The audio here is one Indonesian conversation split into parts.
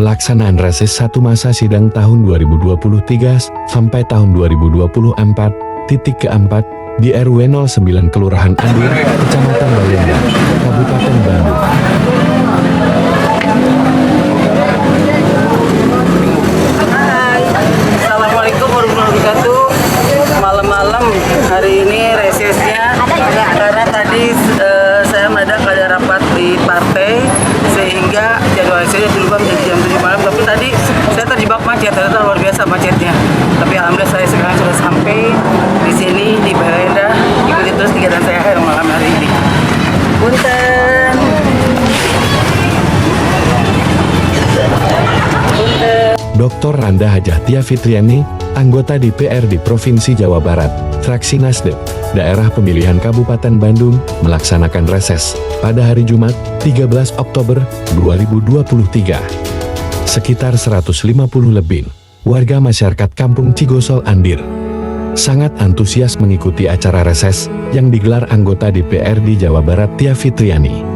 Pelaksanaan reses 1 masa sidang tahun 2023 sampai tahun 2024, titik keempat, di RW 09 Kelurahan Andir, Kecamatan Balenda, Kabupaten Bandung. Hai, Assalamualaikum warahmatullahi wabarakatuh. Malam-malam hari ini resesnya karena tadi saya mendadak ada rapat di partai sehingga jadwal saya berubah menjadi jam 7 malam. Tapi tadi saya terjebak macet, ternyata luar biasa macetnya. Tapi alhamdulillah saya sekarang sudah sampai di sini di Balenda. Ikuti terus kegiatan saya hari malam hari ini. Punten. Dr. Randa Hajah Tia Fitriani, anggota DPRD Provinsi Jawa Barat, fraksi Nasdem, daerah pemilihan Kabupaten Bandung, melaksanakan reses pada hari Jumat, 13 Oktober 2023. Sekitar 150 lebih warga masyarakat Kampung Cigosol Andir sangat antusias mengikuti acara reses yang digelar anggota DPRD Jawa Barat Tia Fitriani.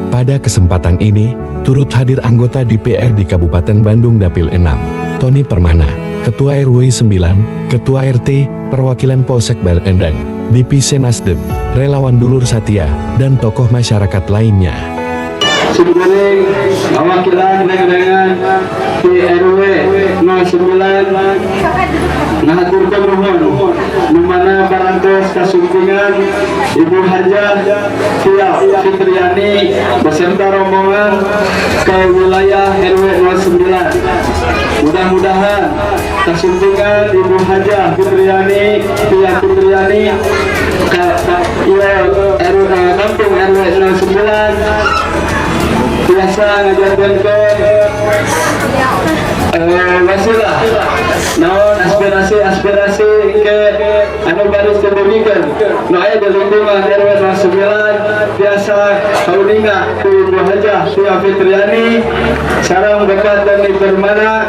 Pada kesempatan ini, turut hadir anggota DPRD Kabupaten Bandung Dapil 6, Tony Permana, Ketua RW 9, Ketua RT, Perwakilan Polsek Balendang, Divisi Nasdem, relawan Dulur Satya, dan tokoh masyarakat lainnya. Sebenarnya perwakilan dengan di RW 09 ngaturkan nuhun dimana barantos kasungkingan Ibu Hajah Tia Fitriani beserta rombongan ke wilayah RW 09. Mudah-mudahan kasungkingan Ibu Hajah Fitriani Tia Fitriani ke kampung RW 09 biasa ngajarkan ke wasilah naon aspirasi ke anu baris kebumikan nu aya di lingkungan RW 09 biasa kauninga ku Ibu Hajah Tia Fitriani sareng dekat dan Permana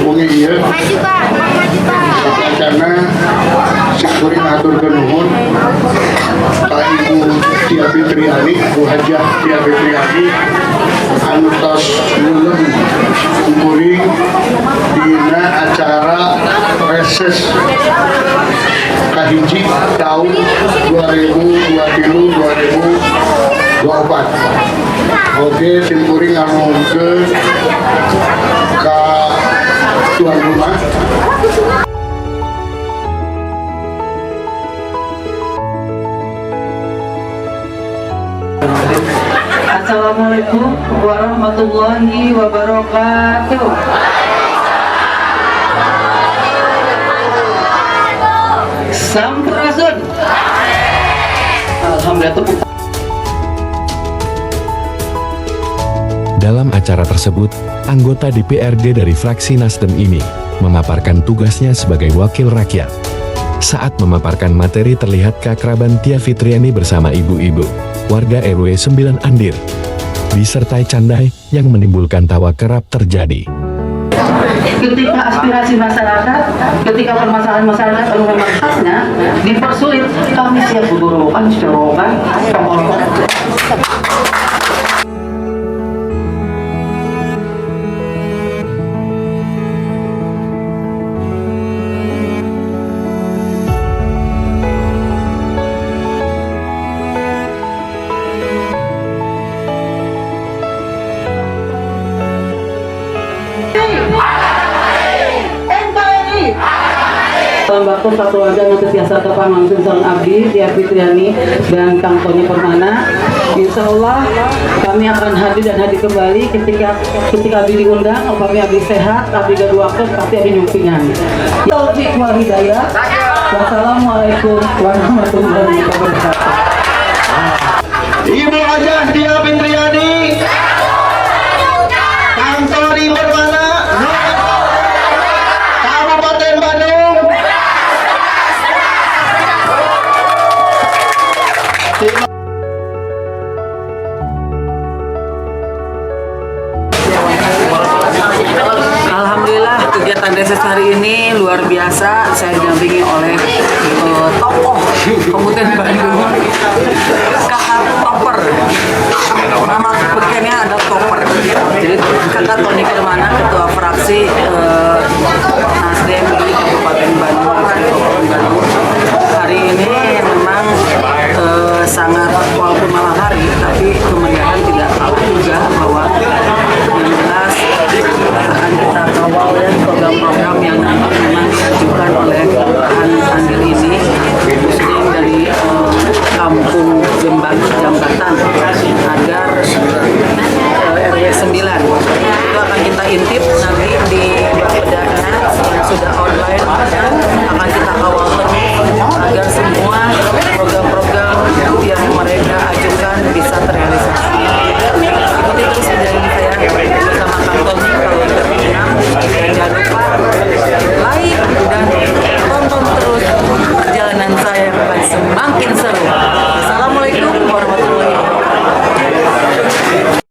wongi ieu karena syukurin aturkeun nuhun ka Ibu Tia Fitriani, Bu Hajah Tia Fitriani anu tos nyuleum kuring dina acara reses kahiji tahun 2023-2024. Oke, tim kuring nganuhunkeun ka tuan rumah. Assalamualaikum warahmatullahi wabarakatuh. Sampurasun. Alhamdulillah. Dalam acara tersebut, anggota DPRD dari fraksi Nasdem ini memaparkan tugasnya sebagai wakil rakyat. Saat memaparkan materi terlihat keakraban Tia Fitriani bersama ibu-ibu warga RW 9 Andir disertai candai yang menimbulkan tawa kerap terjadi. Ketika aspirasi masyarakat, ketika permasalahan masyarakat yang memang khasnya dipersulit, kami siap berdorongan, Bakto satu warga yang setiasa tepang langsung sang abdi Tia Fitriani dan Kang Tony Permana. Insya Allah kami akan hadir dan hadir kembali ketika abdi diundang. Kami abdi sehat, abdi gaduakeun pasti abdi nyumpingan. Taufik wal hidayah. Wassalamualaikum warahmatullahi wabarakatuh. Ibu Hajah Tia Fitriani, Kang Tony Permana, Kabupaten Bandung. Alhamdulillah kegiatan reses hari ini luar biasa. Saya didampingi oleh tokoh Kabupaten Bandung, kakak Topper. Nama berikannya ada Topper. Jadi kakak Tony Permana, ketua fraksi Nasdem di Kabupaten Bandung. Hari ini memang sangat, walaupun malam hari, tapi kemeriahan tidak kalah juga, bahwa yang jelas akan kita kawal program-program yang memang diajukan oleh Kelurahan Andil ini, khususnya yang dari kampung Jambatan, agar RW 9 itu akan kita intip nanti di Bapedanya yang sudah online